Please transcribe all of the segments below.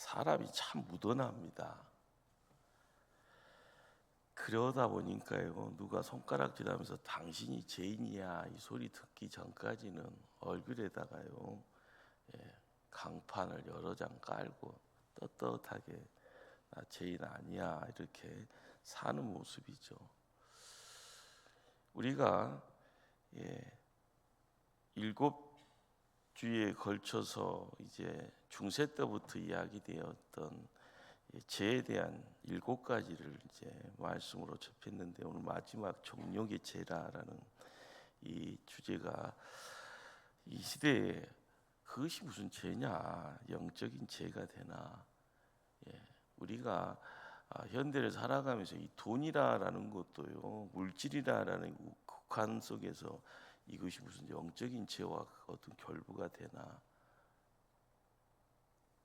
사람이 참 무던합니다. 그러다 보니까요, 누가 손가락질하면서 당신이 죄인이야 이 소리 듣기 전까지는 얼굴에다가요, 강판을 여러 장 깔고 떳떳하게 나 죄인 아니야 이렇게 사는 모습이죠. 우리가 일곱 주에 걸쳐서 이제 중세 때부터 이야기되었던 죄에 대한 일곱 가지를 이제 말씀으로 접했는데, 오늘 마지막 정욕의 죄라라는 이 주제가 이 시대에 그것이 무슨 죄냐, 영적인 죄가 되나. 우리가 현대를 살아가면서 이 돈이라라는 것도요, 물질이라라는 국한 속에서 이것이 무슨 영적인 죄와 어떤 결부가 되나.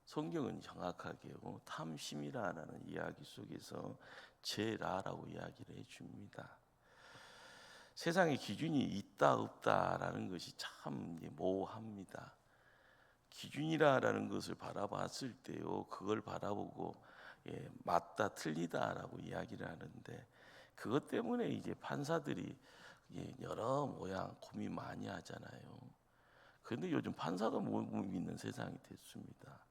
성경은 정확하게요, 탐심이라는 이야기 속에서 죄라라고 이야기를 해줍니다. 세상의 기준이 있다 없다라는 것이 참 모호합니다. 기준이라는 것을 바라봤을 때요, 그걸 바라보고 맞다 틀리다라고 이야기를 하는데, 그것 때문에 이제 판사들이 여러 모양 고민 많이 하잖아요. 그런데 요즘 판사가 못 믿는 세상이 됐습니다.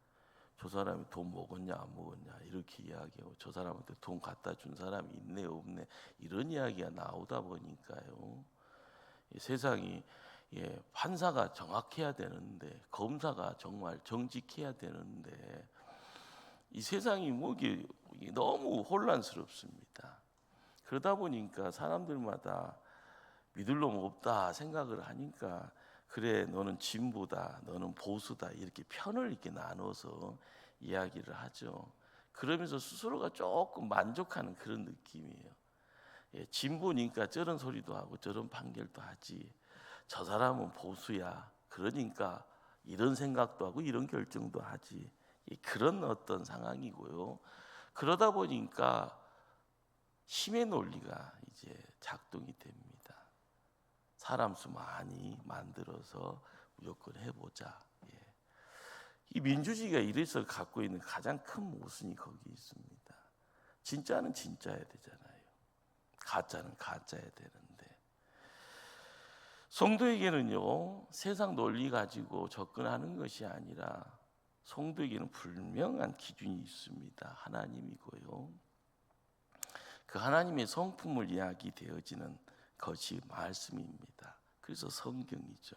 저 사람이 돈 먹었냐 안 먹었냐 이렇게 이야기하고, 저 사람한테 돈 갖다 준 사람이 있네 없네 이런 이야기가 나오다 보니까요, 세상이 판사가 정확해야 되는데, 검사가 정말 정직해야 되는데, 이 세상이 이게 너무 혼란스럽습니다. 그러다 보니까 사람들마다 믿을 놈 없다 생각을 하니까, 그래 너는 진보다 너는 보수다 이렇게 편을 이렇게 나눠서 이야기를 하죠. 그러면서 스스로가 조금 만족하는 그런 느낌이에요. 진보니까 저런 소리도 하고 저런 판결도 하지, 저 사람은 보수야 그러니까 이런 생각도 하고 이런 결정도 하지, 그런 어떤 상황이고요. 그러다 보니까 힘의 논리가 이제 작동이 됩니다. 사람 수 많이 만들어서 무조건 해보자. 이 민주주의가 이래서 갖고 있는 가장 큰 모순이 거기 있습니다. 진짜는 진짜야 되잖아요. 가짜는 가짜야 되는데, 성도에게는요, 세상 논리 가지고 접근하는 것이 아니라 성도에게는 분명한 기준이 있습니다. 하나님이고요, 그 하나님의 성품을 이야기되어지는 것이 말씀입니다. 그래서 성경이죠.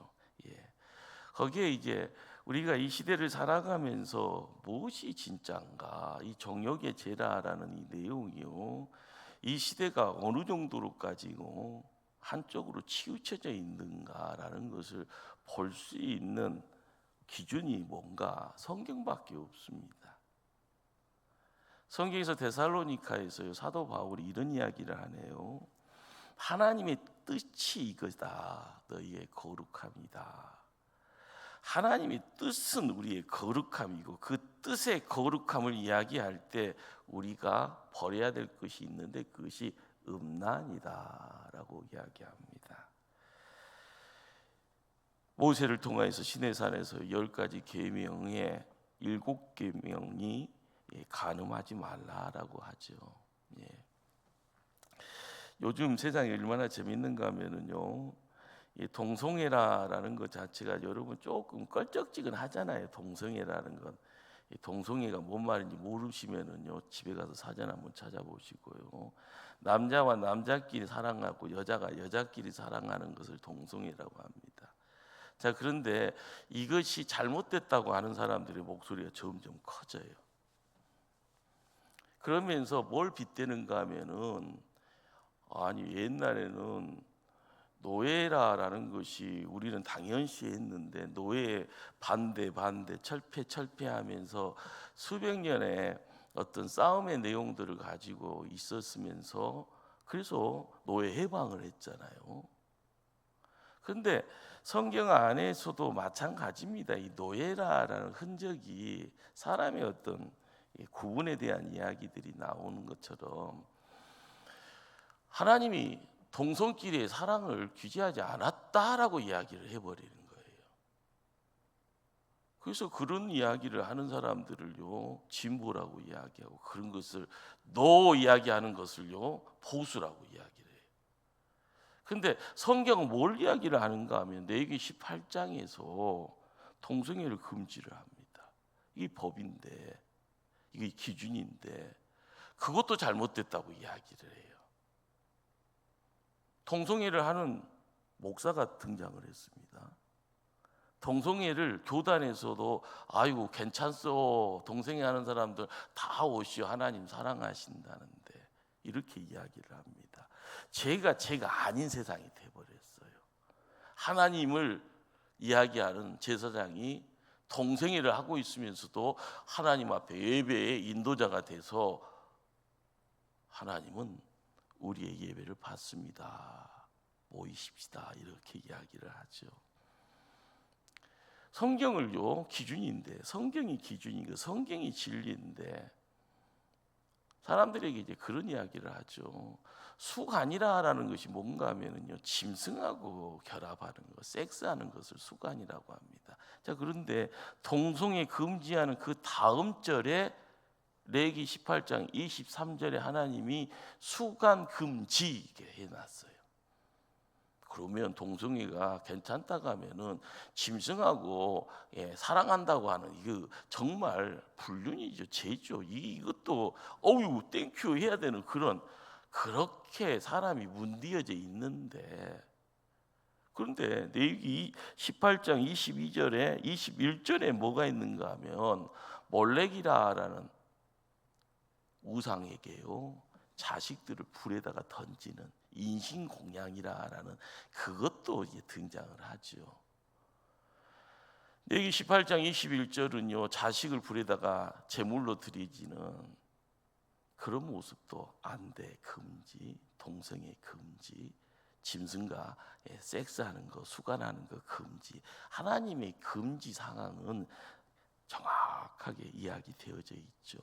거기에 이제 우리가 이 시대를 살아가면서 무엇이 진짜인가, 이 정욕의 죄라라는 이 내용이요, 이 시대가 어느 정도로까지 한쪽으로 치우쳐져 있는가라는 것을 볼 수 있는 기준이 뭔가, 성경밖에 없습니다. 성경에서 데살로니가에서 사도 바울이 이런 이야기를 하네요. 하나님의 뜻이 이거다. 너희의 거룩함이다. 하나님의 뜻은 우리의 거룩함이고, 그 뜻의 거룩함을 이야기할 때 우리가 버려야 될 것이 있는데, 그것이 음란이다 라고 이야기합니다. 모세를 통해서 시내산에서 10가지 계명의 7계명이 간음하지 말라라고 하죠. 요즘 세상이 얼마나 재밌는가 하면은요, 이 동성애라는 것 자체가 여러분 조금 껄쩍지근하잖아요. 동성애라는 건, 이 동성애가 뭔 말인지 모르시면은요, 집에 가서 사전 한번 찾아보시고요, 남자와 남자끼리 사랑하고 여자가 여자끼리 사랑하는 것을 동성애라고 합니다. 자, 그런데 이것이 잘못됐다고 하는 사람들의 목소리가 점점 커져요. 그러면서 뭘 빗대는가 하면은, 아니 옛날에는 노예라라는 것이 우리는 당연시했는데, 노예 반대 철폐하면서 수백 년의 어떤 싸움의 내용들을 가지고 있었으면서, 그래서 노예 해방을 했잖아요. 그런데 성경 안에서도 마찬가지입니다. 이 노예라라는 흔적이 사람의 어떤 구분에 대한 이야기들이 나오는 것처럼, 하나님이 동성끼리의 사랑을 규제하지 않았다라고 이야기를 해버리는 거예요. 그래서 그런 이야기를 하는 사람들을요 진보라고 이야기하고, 그런 것을 노 이야기하는 것을요 보수라고 이야기를 해요. 근데 성경은 뭘 이야기를 하는가 하면 레위기 18장에서 동성애를 금지를 합니다. 이게 법인데, 이게 기준인데 그것도 잘못됐다고 이야기를 해요. 동성애를 하는 목사가 등장을 했습니다. 동성애를 교단에서도 아이고 괜찮소, 동성애 하는 사람들 다 오시오, 하나님 사랑하신다는데, 이렇게 이야기를 합니다. 제가 아닌 세상이 돼버렸어요. 하나님을 이야기하는 제사장이 동성애를 하고 있으면서도 하나님 앞에 예배의 인도자가 돼서 하나님은 우리의 예배를 받습니다, 모이십시다, 이렇게 이야기를 하죠. 성경을요 기준인데, 성경이 기준이고 성경이 진리인데 사람들에게 이제 그런 이야기를 하죠. 수간이라는 것이 뭔가 하면은요 짐승하고 결합하는 것, 섹스하는 것을 수간이라고 합니다. 자, 그런데 동성애 금지하는 그 다음 절에 레위기 18장 23절에 하나님이 수간 금지게 해놨어요. 그러면 동성애가 괜찮다고 하면은 짐승하고 사랑한다고 하는 이거 정말 불륜이죠, 죄죠. 이것도 어유 땡큐 해야 되는 그런, 그렇게 사람이 문드여져 있는데, 그런데 레위기 18장 22절에 21절에 뭐가 있는가 하면 몰렉이라는 우상에게요 자식들을 불에다가 던지는 인신공양이라는 그것도 이제 등장을 하죠. 레위기 18장 21절은요 자식을 불에다가 제물로 드리지는 그런 모습도 안 돼, 금지, 동성애 금지, 짐승과 섹스하는 거, 수간하는 거 금지. 하나님의 금지 상황은 정확하게 이야기되어져 있죠.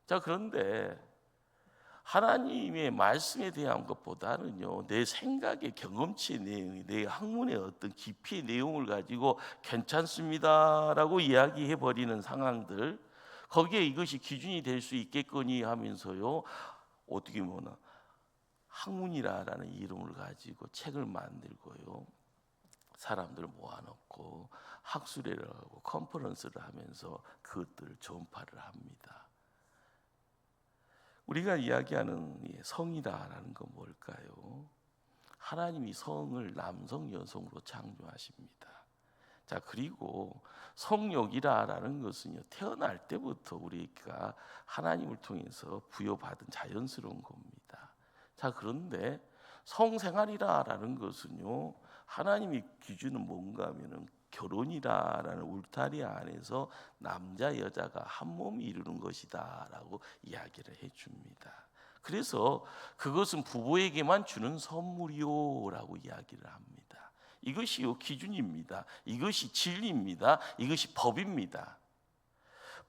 자, 그런데 하나님의 말씀에 대한 것보다는요 내 생각의 경험치의 내용, 내 학문의 어떤 깊이의 내용을 가지고 괜찮습니다라고 이야기해 버리는 상황들, 거기에 이것이 기준이 될 수 있겠거니 하면서요 어떻게 보나 학문이라는 이름을 가지고 책을 만들고요 사람들을 모아놓고 학술회를 하고 컨퍼런스를 하면서 그것들을 전파를 합니다. 우리가 이야기하는 성이라는 건 뭘까요? 하나님이 성을 남성 여성으로 창조하십니다. 자, 그리고 성욕이라는 것은요 태어날 때부터 우리가 하나님을 통해서 부여받은 자연스러운 겁니다. 자, 그런데 성생활이라는 것은요 하나님의 기준은 뭔가 하면은 결혼이라는 울타리 안에서 남자 여자가 한 몸이 이루는 것이다라고 이야기를 해줍니다. 그래서 그것은 부부에게만 주는 선물이요라고 이야기를 합니다. 이것이요 기준입니다. 이것이 진리입니다. 이것이 법입니다.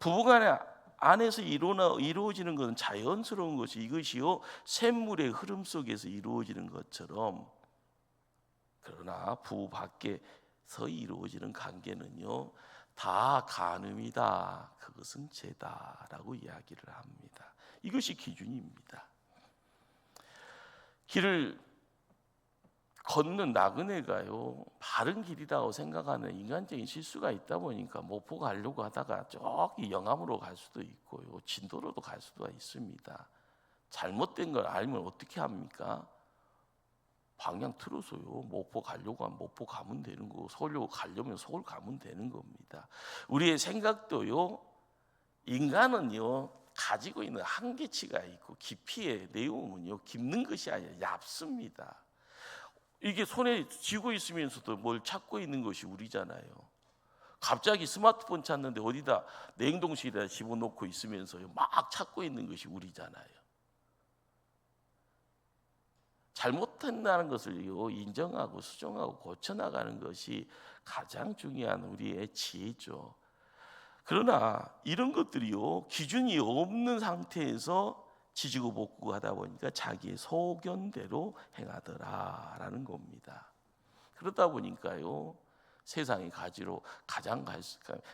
부부간의 안에서 이루어지는 것은 자연스러운 것이, 이것이요 샘물의 흐름 속에서 이루어지는 것처럼, 그러나 부부 밖에서 이루어지는 관계는요 다 간음이다, 그것은 죄다라고 이야기를 합니다. 이것이 기준입니다. 길을 걷는 나그네가요 바른 길이라고 생각하는 인간적인 실수가 있다 보니까 목포 가려고 하다가 저기 영암으로 갈 수도 있고요 진도로도 갈 수도 있습니다. 잘못된 걸 알면 어떻게 합니까? 방향 틀어서요 목포 가려고 하면 목포 가면 되는 거고, 서울로 가려면 서울 가면 되는 겁니다. 우리의 생각도요 인간은요 가지고 있는 한계치가 있고 깊이의 내용은요 깊는 것이 아니라 얇습니다. 이게 손에 쥐고 있으면서도 뭘 찾고 있는 것이 우리잖아요. 갑자기 스마트폰 찾는데 어디다 냉동실에다 집어넣고 있으면서요 막 찾고 있는 것이 우리잖아요. 잘못한다는 것을요 인정하고 수정하고 고쳐나가는 것이 가장 중요한 우리의 지혜죠. 그러나 이런 것들이요 기준이 없는 상태에서 지지고 볶고 하다 보니까 자기의 소견대로 행하더라라는 겁니다. 그러다 보니까요 세상이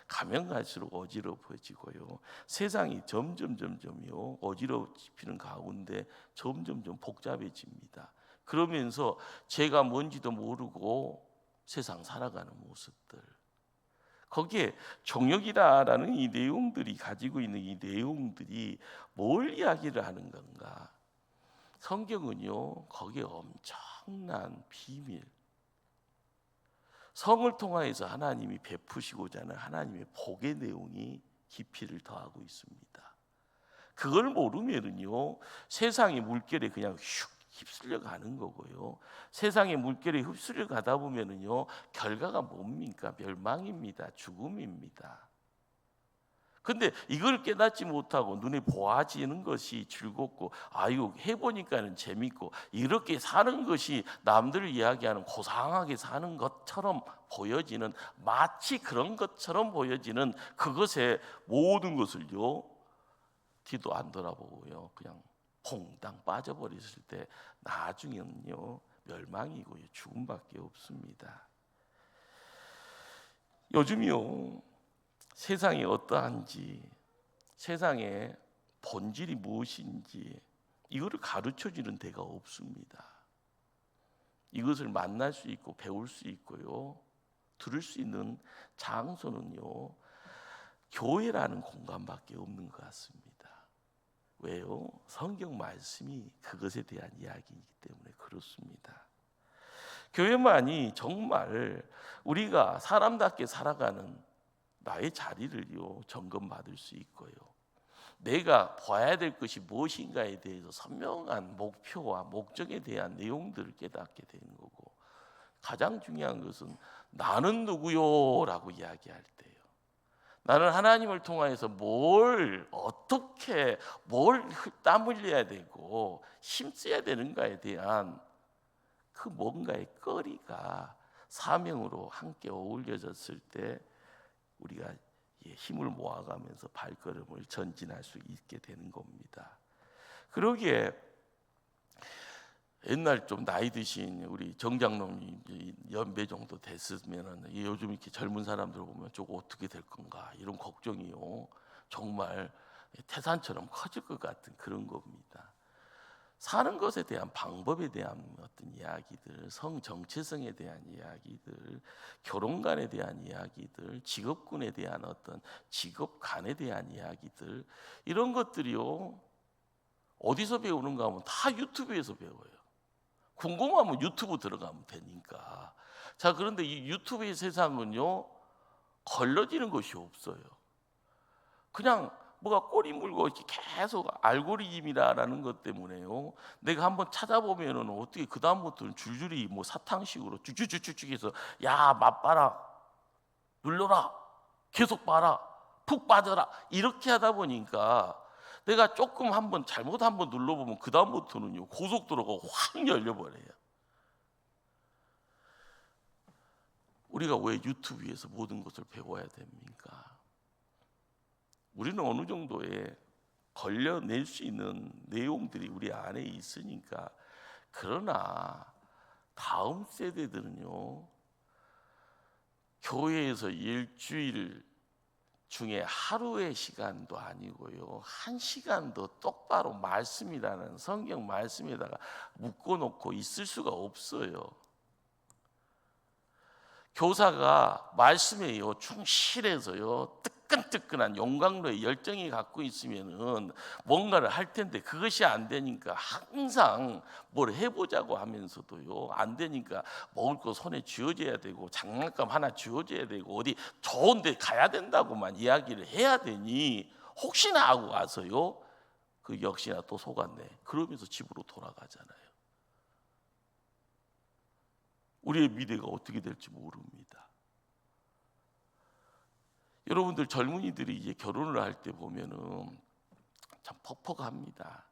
가면 갈수록 어지러워지고요. 세상이 점점점점요 어지러워지는 가운데 점점점 복잡해집니다. 그러면서 제가 뭔지도 모르고 세상 살아가는 모습들, 거기에 종역이다라는 이 내용들이 가지고 있는 이 내용들이 뭘 이야기를 하는 건가? 성경은요 거기에 엄청난 비밀, 성을 통하여서 하나님이 베푸시고자 하는 하나님의 복의 내용이 깊이를 더하고 있습니다. 그걸 모르면은요 세상의 물결에 그냥 슉 휩쓸려 가는 거고요. 세상의 물결에 휩쓸려 가다 보면은요 결과가 뭡니까? 멸망입니다. 죽음입니다. 근데 이걸 깨닫지 못하고 눈에 보아지는 것이 즐겁고 아유 해보니까는 재밌고 이렇게 사는 것이 남들 이야기하는 고상하게 사는 것처럼 보여지는, 마치 그런 것처럼 보여지는 그것에 모든 것을요 뒤도 안 돌아보고요 그냥 퐁당 빠져버렸을 때 나중에는요 멸망이고요 죽음밖에 없습니다. 요즘이요 세상이 어떠한지, 세상의 본질이 무엇인지 이거를 가르쳐주는 데가 없습니다. 이것을 만날 수 있고 배울 수 있고요 들을 수 있는 장소는요 교회라는 공간밖에 없는 것 같습니다. 왜요? 성경 말씀이 그것에 대한 이야기이기 때문에 그렇습니다. 교회만이 정말 우리가 사람답게 살아가는 나의 자리를요 점검받을 수 있고요 내가 봐야 될 것이 무엇인가에 대해서 선명한 목표와 목적에 대한 내용들을 깨닫게 되는 거고, 가장 중요한 것은 나는 누구요? 라고 이야기할 때요 나는 하나님을 통하여서 뭘 어떻게 뭘 땀 흘려야 되고 힘써야 되는가에 대한 그 뭔가의 거리가 사명으로 함께 어울려졌을 때 우리가 힘을 모아가면서 발걸음을 전진할 수 있게 되는 겁니다. 그러기에 옛날 좀 나이 드신 우리 정장로님 연배 정도 됐으면 요즘 이렇게 젊은 사람들 보면 저거 어떻게 될 건가 이런 걱정이요 정말 태산처럼 커질 것 같은 그런 겁니다. 사는 것에 대한 방법에 대한 어떤 이야기들, 성 정체성에 대한 이야기들, 결혼관에 대한 이야기들, 직업군에 대한 어떤 직업관에 대한 이야기들, 이런 것들이요 어디서 배우는가 하면 다 유튜브에서 배워요. 궁금하면 유튜브 들어가면 되니까. 자, 그런데 이 유튜브의 세상은요 걸러지는 것이 없어요. 그냥 뭐가 꼬리 물고 이렇게 계속 알고리즘이라는 것 때문에요 내가 한번 찾아보면은 어떻게 그 다음부터는 줄줄이 뭐 사탕식으로 쭉쭉쭉쭉 해서 야 맛봐라, 눌러라, 계속 봐라, 푹 빠져라 이렇게 하다 보니까 내가 조금 한번 잘못 한번 눌러보면 그 다음부터는요 고속도로가 확 열려버려요. 우리가 왜 유튜브에서 모든 것을 배워야 됩니까? 우리는 어느 정도의 걸려낼 수 있는 내용들이 우리 안에 있으니까. 그러나 다음 세대들은요 교회에서 일주일 중에 하루의 시간도 아니고요 1시간도 똑바로 말씀이라는 성경 말씀에다가 묶어놓고 있을 수가 없어요. 교사가 말씀에요 충실해서요 뜨끈뜨끈한 용광로의 열정이 갖고 있으면은 뭔가를 할 텐데 그것이 안 되니까 항상 뭘 해보자고 하면서도요 안 되니까 먹을 거 손에 쥐어져야 되고 장난감 하나 쥐어져야 되고 어디 좋은 데 가야 된다고만 이야기를 해야 되니 혹시나 하고 와서요 그 역시나 또 속았네 그러면서 집으로 돌아가잖아요. 우리의 미래가 어떻게 될지 모릅니다. 여러분들 젊은이들이 이제 결혼을 할 때 보면은 참 퍽퍽합니다.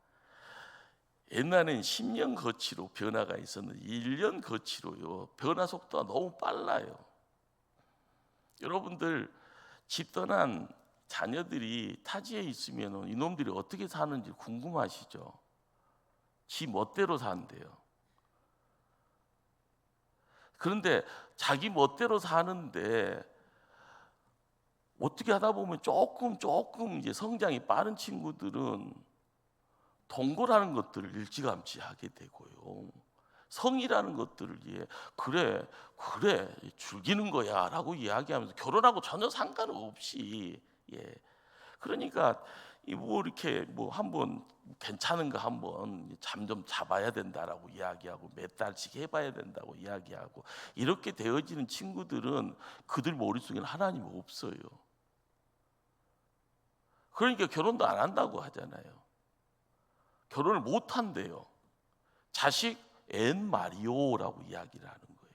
옛날엔 10년 거치로 변화가 있었는데 1년 거치로요 변화 속도가 너무 빨라요. 여러분들 집 떠난 자녀들이 타지에 있으면은 이놈들이 어떻게 사는지 궁금하시죠? 지 멋대로 산대요. 그런데 자기 멋대로 사는데 어떻게 하다 보면 조금 이제 성장이 빠른 친구들은 동거라는 것들을 일찌감치 하게 되고요. 성이라는 것들을 그래 즐기는 거야라고 이야기하면서 결혼하고 전혀 상관없이 그러니까 뭐 이렇게 뭐 한번 괜찮은 거 한번 잠 좀 잡아야 된다라고 이야기하고 몇 달씩 해봐야 된다고 이야기하고 이렇게 되어지는 친구들은 그들 머릿속에는 하나님 없어요. 그러니까 결혼도 안 한다고 하잖아요. 결혼을 못 한대요. 자식 엔 마리오라고 이야기를 하는 거예요.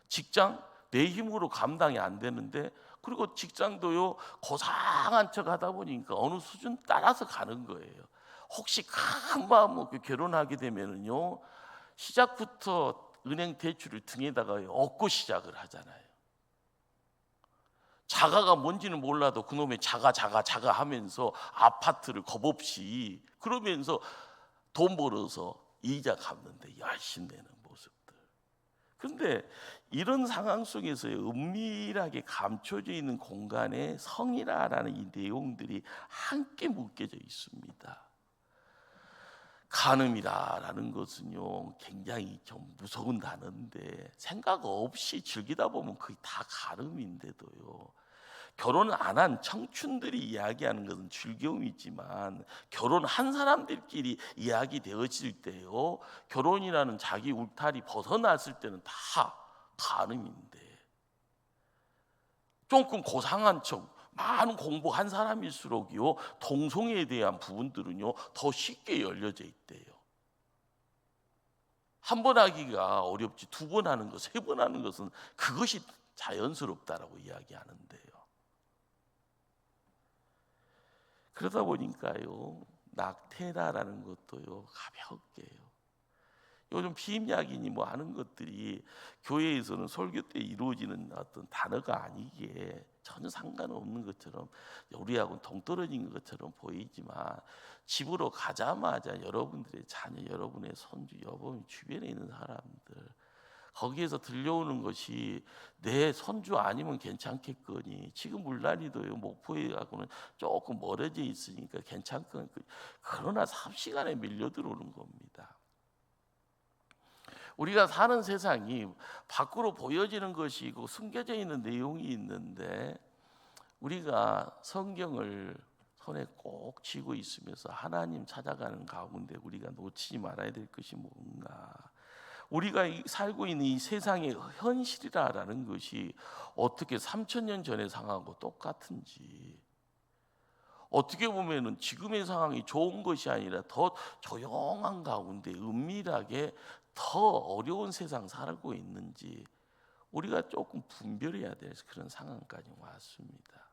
직장 내 힘으로 감당이 안 되는데 그리고 직장도요 고상한 척 하다 보니까 어느 수준 따라서 가는 거예요. 혹시 큰 마음 먹고 결혼하게 되면은요 시작부터 은행 대출을 등에다가 얻고 시작을 하잖아요. 자가가 뭔지는 몰라도 그놈의 자가 하면서 아파트를 겁없이 그러면서 돈 벌어서 이자 갚는데 열심히 내는 모습들. 그런데 이런 상황 속에서 은밀하게 감춰져 있는 공간에 성이라는 이 내용들이 함께 묶여져 있습니다. 간음이라는 것은요 굉장히 좀 무서운 단어인데 생각 없이 즐기다 보면 그게 다 간음인데도요 결혼 안 한 청춘들이 이야기하는 것은 즐거움이지만 결혼한 사람들끼리 이야기되어질 때요 결혼이라는 자기 울타리 벗어났을 때는 다 간음인데 조금 고상한 척 많은 공부한 사람일수록요 동성애에 대한 부분들은요 더 쉽게 열려져 있대요. 한 번 하기가 어렵지 두 번 하는 것, 세 번 하는 것은 그것이 자연스럽다라고 이야기하는데요. 그러다 보니까요 낙태라는 것도요 가볍게요. 요즘 피임약이니 뭐 하는 것들이 교회에서는 설교 때 이루어지는 어떤 단어가 아니기에 전혀 상관없는 것처럼 우리하고는 동떨어진 것처럼 보이지만 집으로 가자마자 여러분들의 자녀, 여러분의 손주, 여러분 주변에 있는 사람들 거기에서 들려오는 것이 내 손주 아니면 괜찮겠거니 지금 물난리도요 목포에하고는 조금 멀어져 있으니까 괜찮거니 그러나 삽시간에 밀려 들어오는 겁니다. 우리가 사는 세상이 밖으로 보여지는 것이고 숨겨져 있는 내용이 있는데 우리가 성경을 손에 꼭 쥐고 있으면서 하나님 찾아가는 가운데 우리가 놓치지 말아야 될 것이 뭔가 우리가 살고 있는 이 세상의 현실이라는 것이 어떻게 3,000년 전의 상황하고 똑같은지 어떻게 보면은 지금의 상황이 좋은 것이 아니라 더 조용한 가운데 은밀하게 더 어려운 세상 살고 있는지 우리가 조금 분별해야 될 그런 상황까지 왔습니다.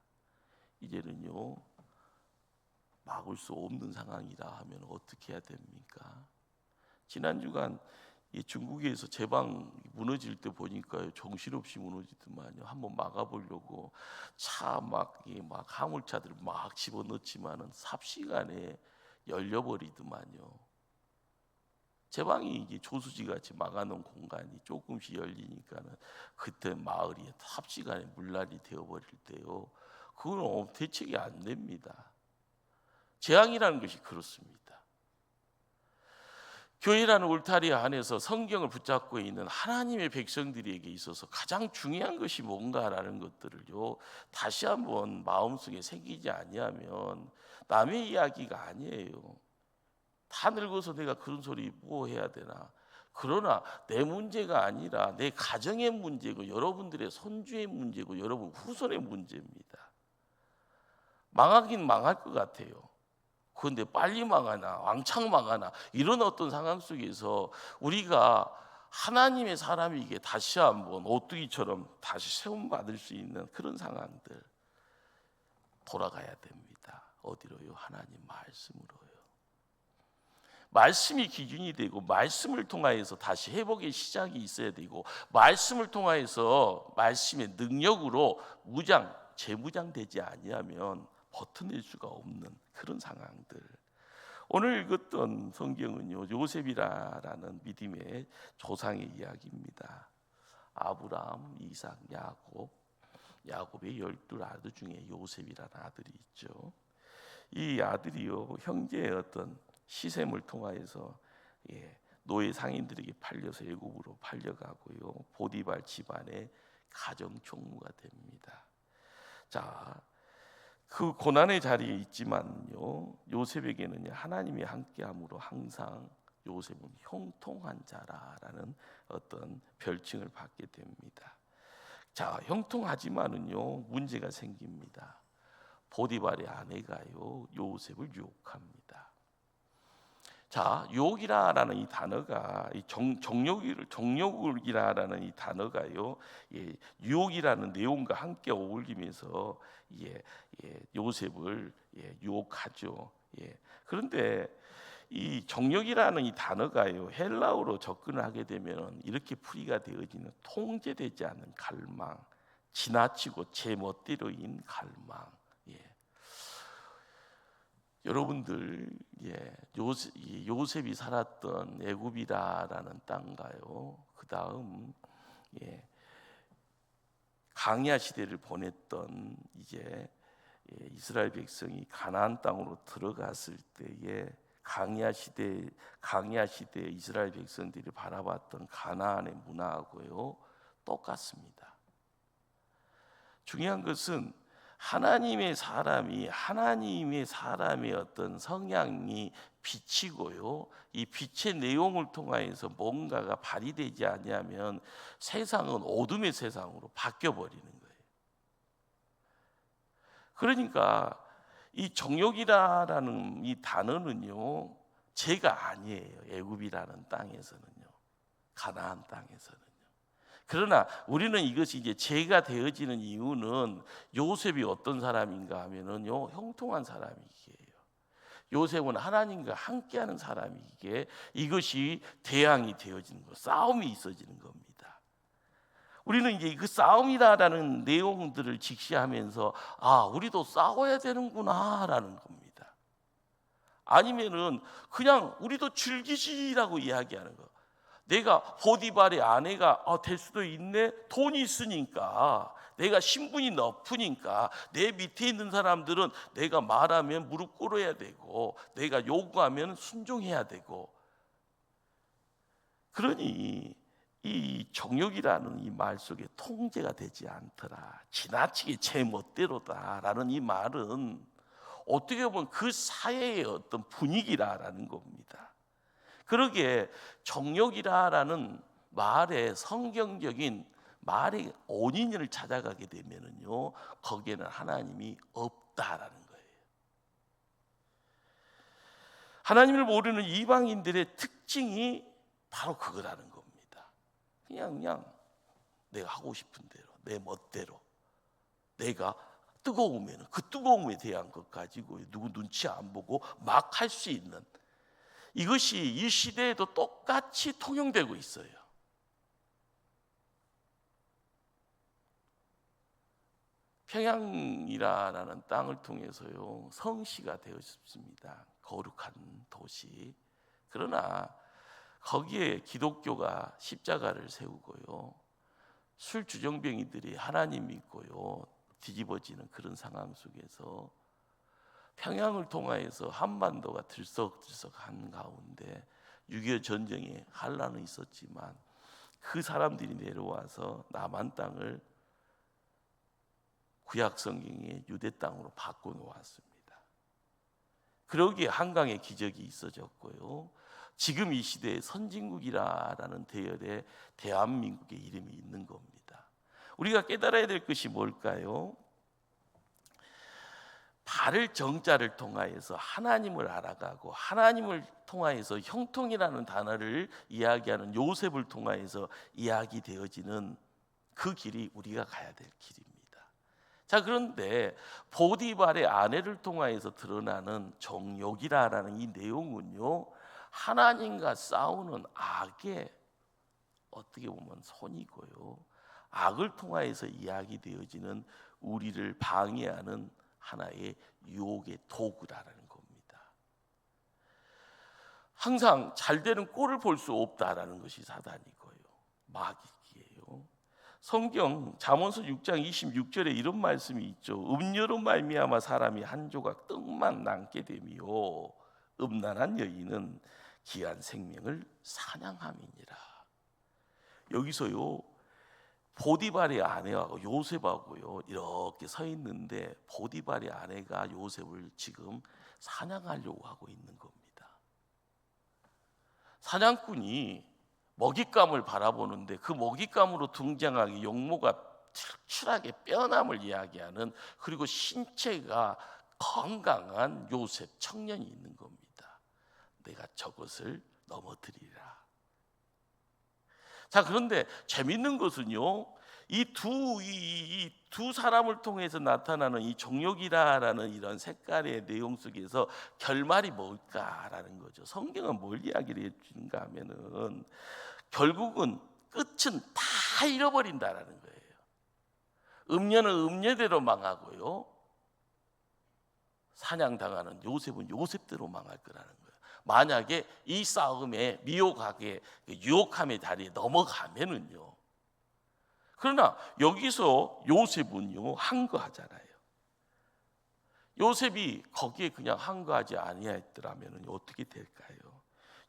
이제는요 막을 수 없는 상황이라 하면 어떻게 해야 됩니까? 지난 주간 중국에서 제방 무너질 때 보니까요 정신없이 무너지더만요. 한번 막아보려고 차 막 화물차들 막 집어넣지만은 삽시간에 열려버리더만요. 제방이 이제 조수지 같이 막아놓은 공간이 조금씩 열리니까는 그때 마을이 삽시간에 물난리 되어버릴 때요. 그건 대책이 안 됩니다. 재앙이라는 것이 그렇습니다. 교회라는 울타리 안에서 성경을 붙잡고 있는 하나님의 백성들에게 있어서 가장 중요한 것이 뭔가라는 것들을요 다시 한번 마음속에 새기지 아니하면 남의 이야기가 아니에요. 다 늙어서 내가 그런 소리 뭐 해야 되나. 그러나 내 문제가 아니라 내 가정의 문제고 여러분들의 손주의 문제고 여러분 후손의 문제입니다. 망하긴 망할 것 같아요. 그런데 빨리 망하나 왕창 망하나 이런 어떤 상황 속에서 우리가 하나님의 사람에게 다시 한번 오뚜기처럼 다시 세움받을 수 있는 그런 상황들 돌아가야 됩니다. 어디로요? 하나님 말씀으로요. 말씀이 기준이 되고 말씀을 통하여서 다시 회복의 시작이 있어야 되고 말씀을 통하여서 말씀의 능력으로 재무장되지 아니하면 버텨낼 수가 없는 그런 상황들. 오늘 읽었던 성경은요 요셉이라는 믿음의 조상의 이야기입니다. 아브라함, 이삭, 야곱의 12 아들 중에 요셉이라는 아들이 있죠. 이 아들이요, 형제의 어떤 시샘을 통하여서 노예 상인들에게 팔려서 애굽으로 팔려가고요, 보디발 집안의 가정 총무가 됩니다. 자, 그 고난의 자리에 있지만요, 요셉에게는 하나님이 함께함으로 항상 요셉은 형통한 자라라는 어떤 별칭을 받게 됩니다. 자, 형통하지만은요, 문제가 생깁니다. 보디발의 아내가요, 요셉을 유혹합니다. 자, 유혹이라는 이 단어가 정욕이라는 이 단어가요, 유혹이라는 내용과 함께 어울리면서 요셉을 유혹하죠. 그런데 이 정욕이라는 이 단어가요, 헬라어로 접근을 하게 되면 이렇게 풀이가 되어지는 통제되지 않는 갈망, 지나치고 제 멋대로인 갈망. 여러분들, 요셉이 살았던 애굽이라는 땅가요, 그 다음 강야 시대를 보냈던 이스라엘 백성이 가나안 땅으로 들어갔을 때에 강야 시대 이스라엘 백성들이 바라봤던 가나안의 문화하고요 똑같습니다. 중요한 것은 하나님의 사람의 어떤 성향이 비치고요, 이 빛의 내용을 통하여서 뭔가가 발휘되지 않으면 세상은 어둠의 세상으로 바뀌어 버리는 거예요. 그러니까 이 정욕이라는 이 단어는요, 죄가 아니에요. 애굽이라는 땅에서는요, 가나안 땅에서는. 그러나 우리는 이것이 죄가 되어지는 이유는 요셉이 어떤 사람인가 하면은요, 형통한 사람이기에 요셉은 하나님과 함께하는 사람이기에 이것이 대항이 되어지는 것, 싸움이 있어지는 겁니다. 우리는 그 싸움이라는 내용들을 직시하면서 우리도 싸워야 되는구나라는 겁니다. 아니면은 그냥 우리도 즐기시라고 이야기하는 거. 내가 보디발의 아내가 될 수도 있네. 돈이 있으니까, 내가 신분이 높으니까 내 밑에 있는 사람들은 내가 말하면 무릎 꿇어야 되고, 내가 요구하면 순종해야 되고. 그러니 이 정욕이라는 이 말 속에 통제가 되지 않더라, 지나치게 제 멋대로다라는 이 말은 어떻게 보면 그 사회의 어떤 분위기라는 겁니다. 그러기에 정욕이라는 말의 성경적인 말의 원인을 찾아가게 되면은요, 거기에는 하나님이 없다라는 거예요. 하나님을 모르는 이방인들의 특징이 바로 그거라는 겁니다. 그냥 내가 하고 싶은 대로, 내 멋대로, 내가 뜨거우면 그 뜨거움에 대한 것 가지고 누구 눈치 안 보고 막 할 수 있는, 이것이 이 시대에도 똑같이 통용되고 있어요. 평양이라는 땅을 통해서요, 성시가 되었습니다. 거룩한 도시. 그러나 거기에 기독교가 십자가를 세우고요, 술주정뱅이들이 하나님 믿고요 뒤집어지는 그런 상황 속에서 평양을 통하여서 한반도가 들썩들썩한 가운데 6.25 전쟁에 환란은 있었지만 그 사람들이 내려와서 남한 땅을 구약 성경의 유대 땅으로 바꿔놓았습니다. 그러기에 한강의 기적이 있어졌고요, 지금 이 시대에 선진국이라는 대열에 대한민국의 이름이 있는 겁니다. 우리가 깨달아야 될 것이 뭘까요? 발을 정자를 통하여서 하나님을 알아가고, 하나님을 통하여서 형통이라는 단어를 이야기하는 요셉을 통하여서 이야기되어지는 그 길이 우리가 가야 될 길입니다. 자, 그런데 보디발의 아내를 통하여서 드러나는 정욕이라는 이 내용은요, 하나님과 싸우는 악의 어떻게 보면 손이고요, 악을 통하여서 이야기되어지는 우리를 방해하는 하나의 유혹의 도구라는 겁니다. 항상 잘 되는 꼴을 볼 수 없다라는 것이 사단이고요, 마귀예요. 성경 잠언서 6장 26절에 이런 말씀이 있죠. 음료로 말미암아 사람이 한 조각 떡만 남게 되며 음란한 여인은 귀한 생명을 사냥함이니라. 여기서요, 보디발의 아내하고 요셉하고요 이렇게 서 있는데, 보디발의 아내가 요셉을 지금 사냥하려고 하고 있는 겁니다. 사냥꾼이 먹잇감을 바라보는데 그 먹잇감으로 등장하기 용모가 출출하게 뼈남을 이야기하는, 그리고 신체가 건강한 요셉 청년이 있는 겁니다. 내가 저것을 넘어뜨리라. 자, 그런데 재밌는 것은요, 이 두 사람을 통해서 나타나는 이 정욕이라는 이런 색깔의 내용 속에서 결말이 뭘까라는 거죠. 성경은 뭘 이야기를 해주는가 하면은 결국은 끝은 다 잃어버린다라는 거예요. 음녀는 음녀대로 망하고요, 사냥당하는 요셉은 요셉대로 망할 거라는 거예요. 만약에 이 싸움에 미혹하게 유혹함의 다리에 넘어가면은요. 그러나 여기서 요셉은요 항거하잖아요. 요셉이 거기에 그냥 항거하지 아니했더라면 어떻게 될까요?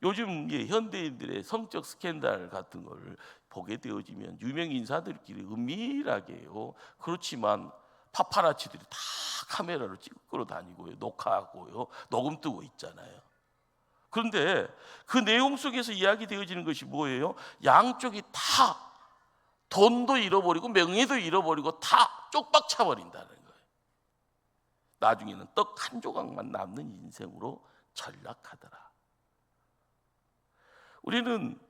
요즘 현대인들의 성적 스캔들 같은 걸 보게 되어지면 유명 인사들끼리 은밀하게요. 그렇지만 파파라치들이 다 카메라로 찍고 다니고요, 녹화하고요, 녹음 뜨고 있잖아요. 그런데 그 내용 속에서 이야기되어지는 것이 뭐예요? 양쪽이 다 돈도 잃어버리고 명예도 잃어버리고 다 쪽박 차버린다는 거예요. 나중에는 떡 한 조각만 남는 인생으로 전락하더라. 우리는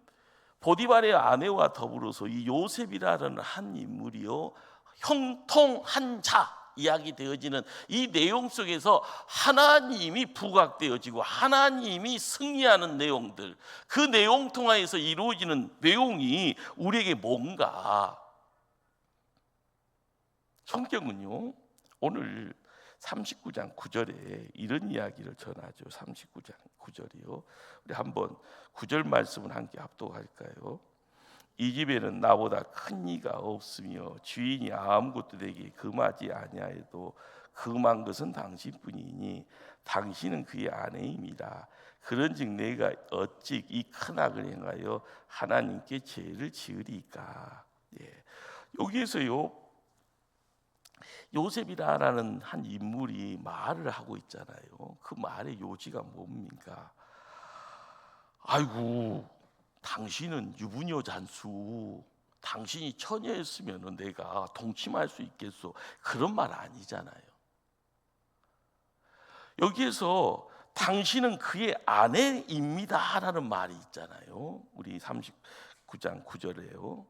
보디발의 아내와 더불어서 이 요셉이라는 한 인물이요, 형통한 자 이야기 되어지는 이 내용 속에서 하나님이 부각되어지고 하나님이 승리하는 내용들, 그 내용 통하여서 이루어지는 내용이 우리에게 뭔가, 성경은요 오늘 39장 9절에 이런 이야기를 전하죠. 39장 9절이요. 우리 한번 9절 말씀을 함께 합독할까요? 이 집에는 나보다 큰 이가 없으며 주인이 아무것도 내게 금하지 아니하여도 금한 것은 당신뿐이니 당신은 그의 아내입니다. 그런즉 내가 어찌 이 큰 악을 행하여 하나님께 죄를 지으리까. 예. 여기에서요 요셉이라는 한 인물이 말을 하고 있잖아요. 그 말의 요지가 뭡니까? 아이고, 당신은 유부녀 잔수, 당신이 처녀였으면 내가 동침할 수 있겠소, 그런 말 아니잖아요. 여기에서 당신은 그의 아내입니다 라는 말이 있잖아요. 우리 39장 9절에요.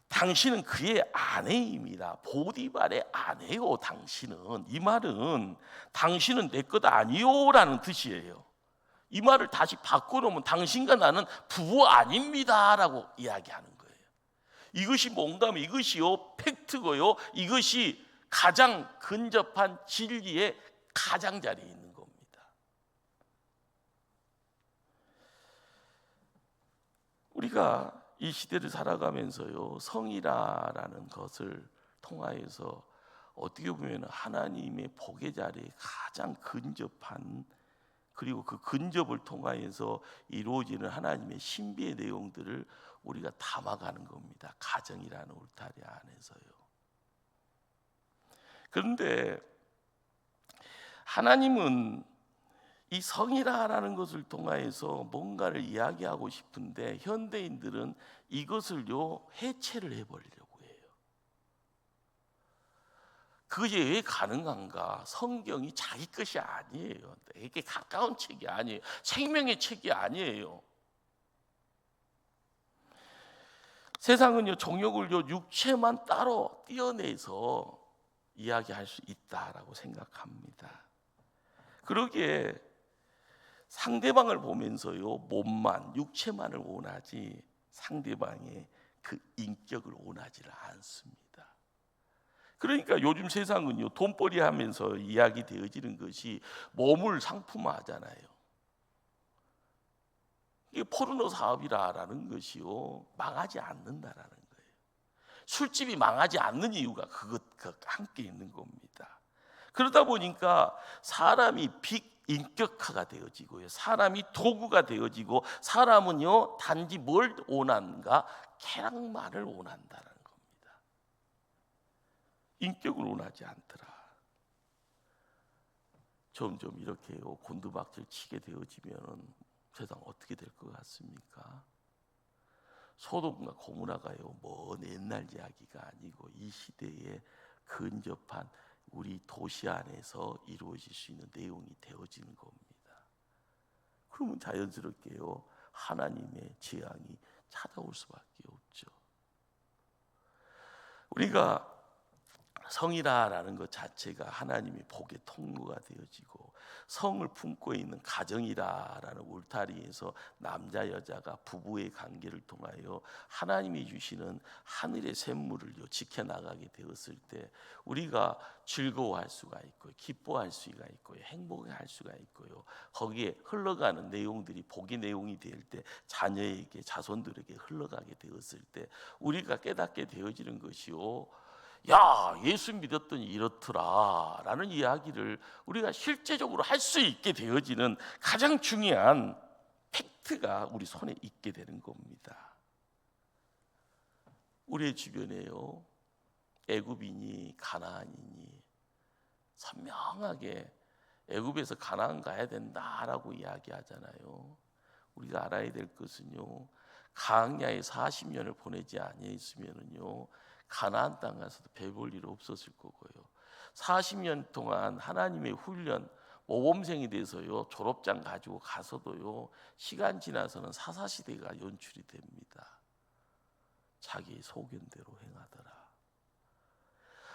당신은 그의 아내입니다. 보디발의 아내요 당신은. 이 말은 당신은 내 것 아니요 라는 뜻이에요. 이 말을 다시 바꿔놓으면 당신과 나는 부부 아닙니다 라고 이야기하는 거예요. 이것이 뭔가 하면 이것이요 팩트고요, 이것이 가장 근접한 진리의 가장자리에 있는 겁니다. 우리가 이 시대를 살아가면서요 성이라는 것을 통하여서 어떻게 보면 하나님의 복의 자리에 가장 근접한, 그리고 그 근접을 통하여서 이루어지는 하나님의 신비의 내용들을 우리가 담아가는 겁니다. 가정이라는 울타리 안에서요. 그런데 하나님은 이 성이라는 것을 통하여서 뭔가를 이야기하고 싶은데 현대인들은 이것을요 해체를 해버리려고 해요. 그게 왜 가능한가? 성경이 자기 것이 아니에요. 내게 가까운 책이 아니에요. 생명의 책이 아니에요. 세상은요 정욕을요 육체만 따로 떼어내서 이야기할 수 있다라고 생각합니다. 그러기에 상대방을 보면서요 몸만, 육체만을 원하지 상대방의 그 인격을 원하지를 않습니다. 그러니까 요즘 세상은요 돈벌이 하면서 이야기되어지는 것이 몸을 상품화하잖아요. 이게 포르노 사업이라는 것이요 망하지 않는다라는 거예요. 술집이 망하지 않는 이유가 함께 있는 겁니다. 그러다 보니까 사람이 비인격화가 되어지고요, 사람이 도구가 되어지고, 사람은요 단지 뭘 원한가? 쾌락만을 원한다는 겁니다. 인격을 원하지 않더라. 점점 이렇게요 곤두박질 치게 되어지면 세상 어떻게 될 것 같습니까? 소돔과 고모라가요 먼 옛날 이야기가 아니고 이 시대에 근접한 우리 도시 안에서 이루어질 수 있는 내용이 되어지는 겁니다. 그러면 자연스럽게요 하나님의 재앙이 찾아올 수밖에 없죠. 우리가 성이라는 것 자체가 하나님의 복의 통로가 되어지고, 성을 품고 있는 가정이라는 울타리에서 남자 여자가 부부의 관계를 통하여 하나님이 주시는 하늘의 샘물을 지켜나가게 되었을 때 우리가 즐거워할 수가 있고요, 기뻐할 수가 있고요, 행복할 수가 있고요, 거기에 흘러가는 내용들이 복의 내용이 될 때 자녀에게, 자손들에게 흘러가게 되었을 때 우리가 깨닫게 되어지는 것이요, 야, 예수 믿었더니 이렇더라 라는 이야기를 우리가 실제적으로 할 수 있게 되어지는 가장 중요한 팩트가 우리 손에 있게 되는 겁니다. 우리의 주변에요 애굽이니 가나안이니 선명하게 애굽에서 가나안 가야 된다라고 이야기하잖아요. 우리가 알아야 될 것은요, 광야에 40년을 보내지 아니했으면은요 가나안 땅 가서도 배볼 일 없었을 거고요, 40년 동안 하나님의 훈련 모범생이 돼서요 졸업장 가지고 가서도요 시간 지나서는 사사시대가 연출이 됩니다. 자기 소견대로 행하더라.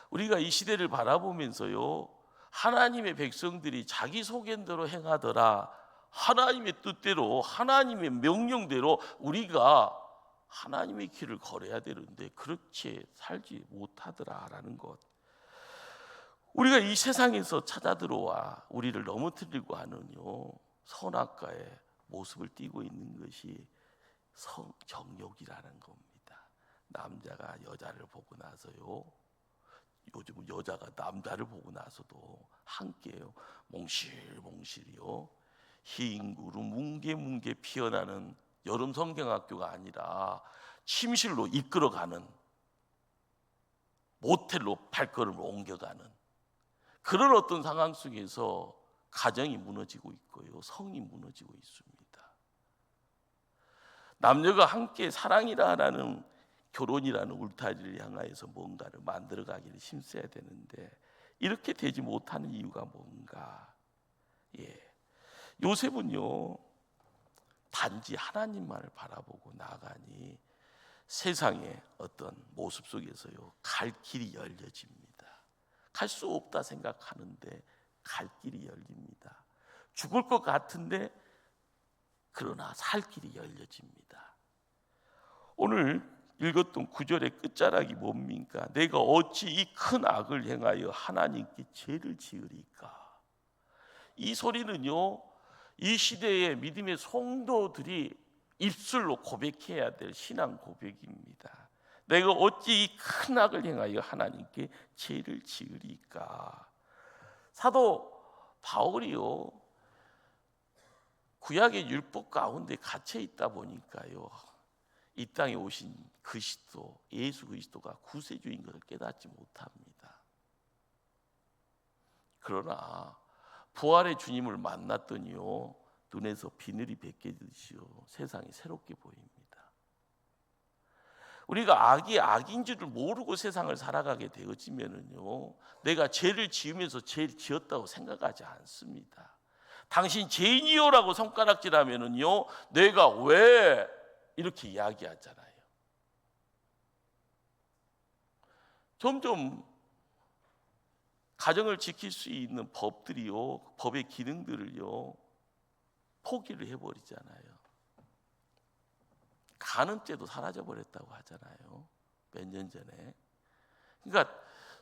우리가 이 시대를 바라보면서요 하나님의 백성들이 자기 소견대로 행하더라, 하나님의 뜻대로, 하나님의 명령대로 우리가 하나님의 길을 걸어야 되는데 그렇게 살지 못하더라라는 것. 우리가 이 세상에서 찾아 들어와 우리를 넘어뜨리려고 하는요 선악과의 모습을 띠고 있는 것이 성정욕이라는 겁니다. 남자가 여자를 보고 나서요, 요즘은 여자가 남자를 보고 나서도 함께요 몽실몽실이요 흰 구름 뭉게뭉게 피어나는 여름 성경학교가 아니라 침실로 이끌어가는, 모텔로 발걸음을 옮겨가는 그런 어떤 상황 속에서 가정이 무너지고 있고요, 성이 무너지고 있습니다. 남녀가 함께 사랑이라는, 결혼이라는 울타리를 향하여서 뭔가를 만들어가기를 힘써야 되는데 이렇게 되지 못하는 이유가 뭔가? 요셉은요 단지 하나님만을 바라보고 나가니 세상의 어떤 모습 속에서요 갈 길이 열려집니다. 갈 수 없다 생각하는데 갈 길이 열립니다. 죽을 것 같은데 그러나 살 길이 열려집니다. 오늘 읽었던 9절의 끝자락이 뭡니까? 내가 어찌 이 큰 악을 행하여 하나님께 죄를 지으리까? 이 소리는요 이 시대의 믿음의 성도들이 입술로 고백해야 될 신앙 고백입니다. 내가 어찌 이 큰 악을 행하여 하나님께 죄를 지으리까? 사도 바울이요 구약의 율법 가운데 갇혀 있다 보니까요 이 땅에 오신 그리스도, 예수 그리스도가 구세주인 것을 깨닫지 못합니다. 그러나 부활의 주님을 만났더니요 눈에서 비늘이 벗겨지듯이요 세상이 새롭게 보입니다. 우리가 악이 악인 줄을 모르고 세상을 살아가게 되어지면은요 내가 죄를 지으면서 죄를 지었다고 생각하지 않습니다. 당신 죄인이요라고 손가락질하면은요 내가 왜 이렇게 이야기하잖아요. 점점 가정을 지킬 수 있는 법들이요 법의 기능들을요 포기를 해버리잖아요. 간음죄도 사라져버렸다고 하잖아요. 몇 년 전에. 그러니까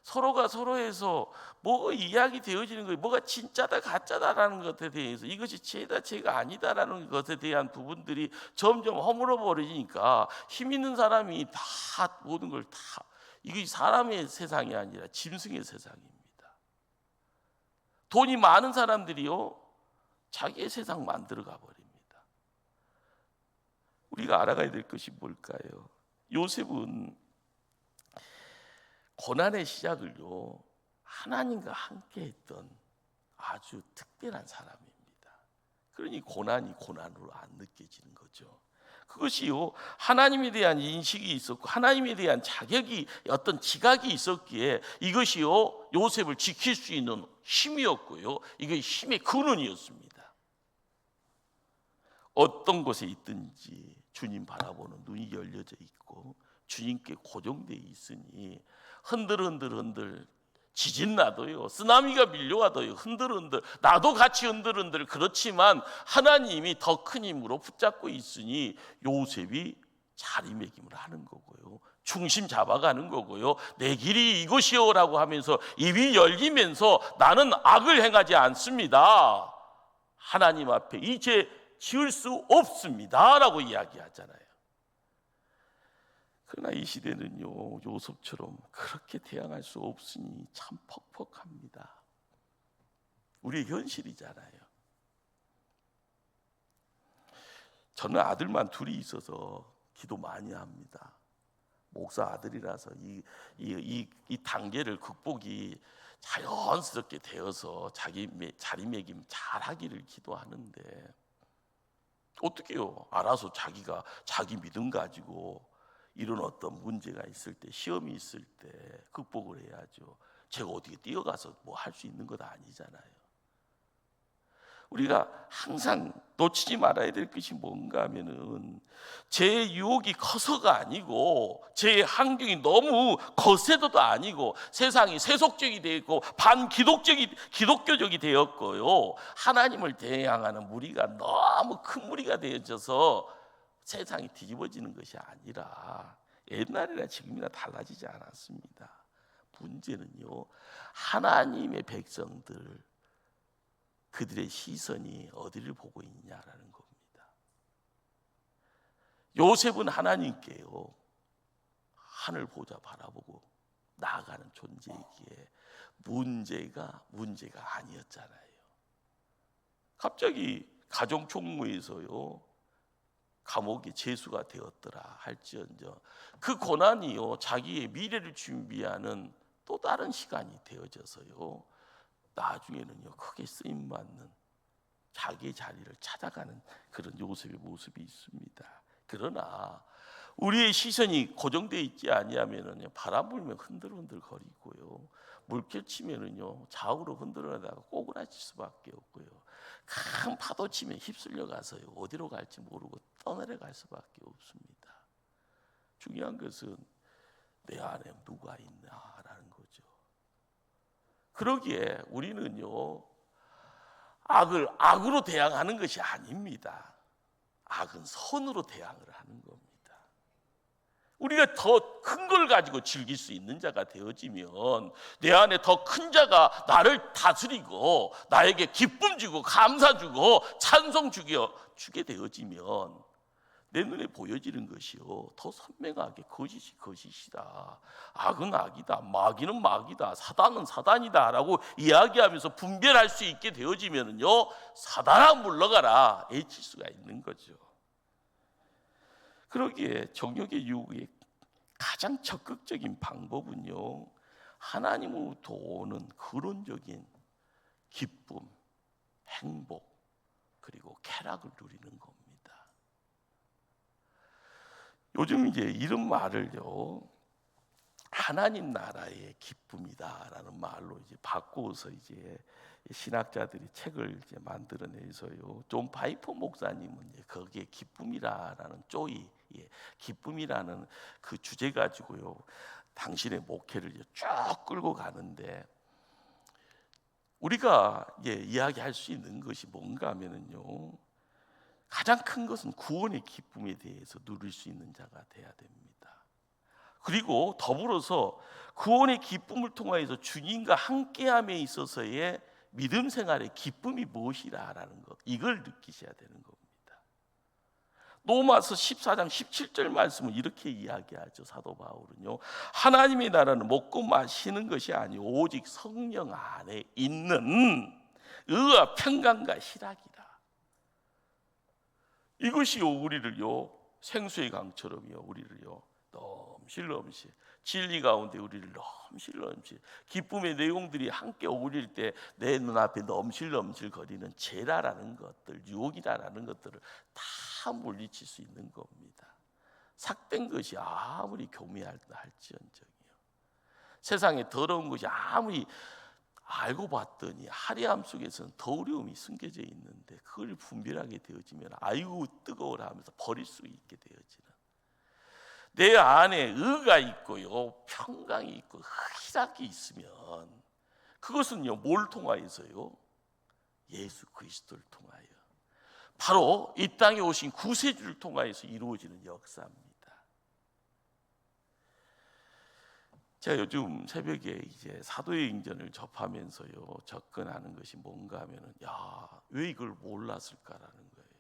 서로가 서로에서 뭐 이야기 되어지는 거예요. 뭐가 진짜다 가짜다라는 것에 대해서 이것이 죄다 죄가 아니다라는 것에 대한 부분들이 점점 허물어 버리니까 힘 있는 사람이 다 모든 걸 다 이게 사람의 세상이 아니라 짐승의 세상입니다. 돈이 많은 사람들이요, 자기의 세상 만들어가 버립니다. 우리가 알아가야 될 것이 뭘까요? 요셉은 고난의 시작을요, 하나님과 함께 했던 아주 특별한 사람입니다. 그러니 고난이 고난으로 안 느껴지는 거죠. 그것이요, 하나님에 대한 인식이 있었고 하나님에 대한 자격이, 어떤 지각이 있었기에 이것이요, 요셉을 지킬 수 있는 힘이었고요, 이게 힘의 근원이었습니다. 어떤 곳에 있든지 주님 바라보는 눈이 열려져 있고 주님께 고정되어 있으니 흔들 지진 나도요, 쓰나미가 밀려와도요, 흔들 나도 같이 흔들 그렇지만 하나님이 더 큰 힘으로 붙잡고 있으니 요셉이 자리매김을 하는 거고요, 중심 잡아가는 거고요, 내 길이 이것이요라고 하면서 입이 열리면서 나는 악을 행하지 않습니다, 하나님 앞에 이 죄 지을 수 없습니다 라고 이야기하잖아요. 그러나 이 시대는요, 요셉처럼 그렇게 대항할 수 없으니 참 퍽퍽합니다. 우리의 현실이잖아요. 저는 아들만 둘이 있어서 기도 많이 합니다. 목사 아들이라서 이 단계를 극복이 자연스럽게 되어서 자기 자리매김 잘하기를 기도하는데, 어떻게요? 알아서 자기가 자기 믿음 가지고 이런 어떤 문제가 있을 때, 시험이 있을 때 극복을 해야죠. 제가 어떻게 뛰어가서 뭐 할 수 있는 것 아니잖아요. 우리가 항상 놓치지 말아야 될 것이 뭔가 하면은, 제 유혹이 커서가 아니고, 제 환경이 너무 거세도도 아니고, 세상이 세속적이 되고 기독교적이 되었고요, 하나님을 대항하는 무리가 너무 큰 무리가 되어져서 세상이 뒤집어지는 것이 아니라, 옛날이나 지금이나 달라지지 않았습니다. 문제는요, 하나님의 백성들, 그들의 시선이 어디를 보고 있냐라는 겁니다. 요셉은 하나님께요, 하늘 보좌 바라보고 나아가는 존재이기에 문제가 아니었잖아요. 갑자기 가정총무에서요, 감옥에 제수가 되었더라 할지언정 그 고난이요, 자기의 미래를 준비하는 또 다른 시간이 되어져서요, 나중에는요, 크게 쓰임받는 자기의 자리를 찾아가는 그런 요셉의 모습이 있습니다. 그러나 우리의 시선이 고정되어 있지 아니하면은요, 바람 불면 흔들흔들 거리고요, 물결 치면은요, 좌우로 흔들어다가 꼬꾸라질 수밖에 없고요, 큰 파도 치면 휩쓸려 가서요, 어디로 갈지 모르고 떠내려갈 수밖에 없습니다. 중요한 것은 내 안에 누가 있나라는 거죠. 그러기에 우리는요, 악을 악으로 대항하는 것이 아닙니다. 악은 선으로 대항을 하는 겁니다. 우리가 더 큰 걸 가지고 즐길 수 있는 자가 되어지면, 내 안에 더 큰 자가 나를 다스리고 나에게 기쁨 주고 감사 주고 찬송 주게 되어지면, 내 눈에 보여지는 것이요, 더 선명하게 거짓이 거짓이다, 악은 악이다, 마귀는 마귀다, 사단은 사단이다 라고 이야기하면서 분별할 수 있게 되어지면요, 사단아 물러가라 외칠 수가 있는 거죠. 그러기에 정욕의 유혹의 가장 적극적인 방법은요, 하나님으로부터 오는 근원적인 기쁨, 행복, 그리고 쾌락을 누리는 겁니다. 요즘 이제 이런 말을요, 하나님 나라의 기쁨이다라는 말로 이제 바꾸어서 이제 신학자들이 책을 이제 만들어내서요, 존 파이퍼 목사님은 이제 거기에 기쁨이라는 기쁨이라는 그 주제 가지고요, 당신의 목회를 쭉 끌고 가는데, 우리가 이야기할 수 있는 것이 뭔가 하면은요, 가장 큰 것은 구원의 기쁨에 대해서 누릴 수 있는 자가 돼야 됩니다. 그리고 더불어서 구원의 기쁨을 통하여서 주님과 함께함에 있어서의 믿음 생활의 기쁨이 무엇이라는 것, 이걸 느끼셔야 되는 겁니다. 로마서 14장 17절 말씀은 이렇게 이야기하죠. 사도 바울은요, 하나님의 나라는 먹고 마시는 것이 아니요 오직 성령 안에 있는 의와 평강과 희락이라. 이것이요 우리를요 생수의 강처럼요 우리를요 넘실넘실, 진리 가운데 우리를 넘실넘실, 기쁨의 내용들이 함께 어울릴 때 내 눈앞에 넘실넘실 거리는 죄라라는 것들, 유혹이라는 것들을 다 물리칠 수 있는 겁니다. 삭된 것이 아무리 교미할지언정이요, 세상에 더러운 것이 아무리 알고 봤더니 화려함 속에서는 더러움이 숨겨져 있는데 그걸 분별하게 되어지면 아이고 뜨거워라 하면서 버릴 수 있게 되어지는, 내 안에 의가 있고요 평강이 있고 희락이 있으면 그것은요 뭘 통하여서요? 예수 그리스도를 통하여, 바로 이 땅에 오신 구세주를 통하여서 이루어지는 역사입니다. 제가 요즘 새벽에 이제 사도의 행전을 접하면서요 접근하는 것이 뭔가 하면은, 왜 이걸 몰랐을까라는 거예요.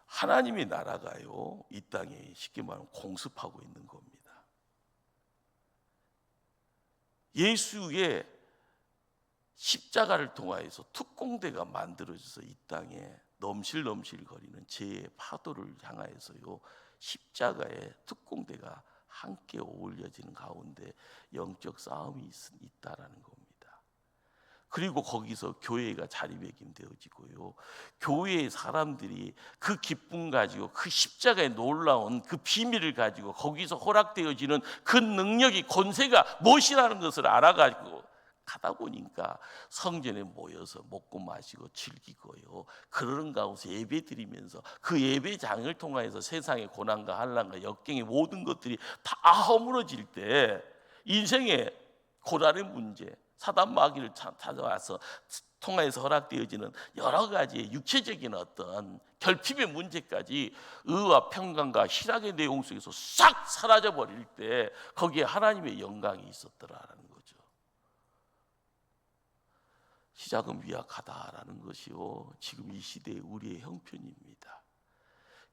하나님의 나라가요 이 땅에 쉽게 말하면 공습하고 있는 겁니다. 예수의 십자가를 통하여서 특공대가 만들어져서 이 땅에 넘실넘실 거리는 죄의 파도를 향하여서요 십자가의 특공대가 함께 어울려지는 가운데 영적 싸움이 있다라는 겁니다. 그리고 거기서 교회가 자리매김되어지고요, 교회의 사람들이 그 기쁨 가지고 그 십자가의 놀라운 그 비밀을 가지고 거기서 허락되어지는 그 능력이, 권세가 무엇이라는 것을 알아가지고 가다 보니까 성전에 모여서 먹고 마시고 즐기고요, 그러는 가운데 예배 드리면서 그 예배장을 통해서 세상의 고난과 환난과 역경의 모든 것들이 다 허물어질 때 인생의 고난의 문제, 사단 마귀를 찾아와서 통해서 허락되어지는 여러 가지의 육체적인 어떤 결핍의 문제까지 의와 평강과 희락의 내용 속에서 싹 사라져 버릴 때 거기에 하나님의 영광이 있었더라라는 거죠. 시작은 미약하다라는 것이요 지금 이 시대의 우리의 형편입니다.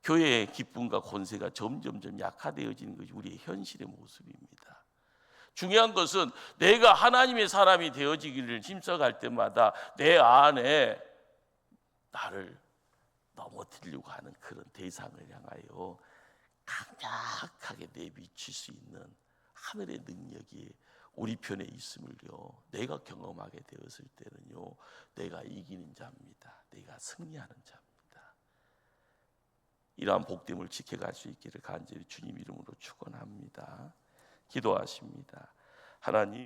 교회의 기쁨과 권세가 점점점 약화되어지는 것이 우리의 현실의 모습입니다. 중요한 것은 내가 하나님의 사람이 되어지기를 힘써갈 때마다 내 안에 나를 넘어뜨리려고 하는 그런 대상을 향하여 강력하게 내비칠 수 있는 하늘의 능력이 우리 편에 있음을요 내가 경험하게 되었을 때는요 내가 이기는 자입니다. 내가 승리하는 자입니다. 이러한 복됨을 지켜갈 수 있기를 간절히 주님 이름으로 축원합니다. 기도하십니다. 하나님,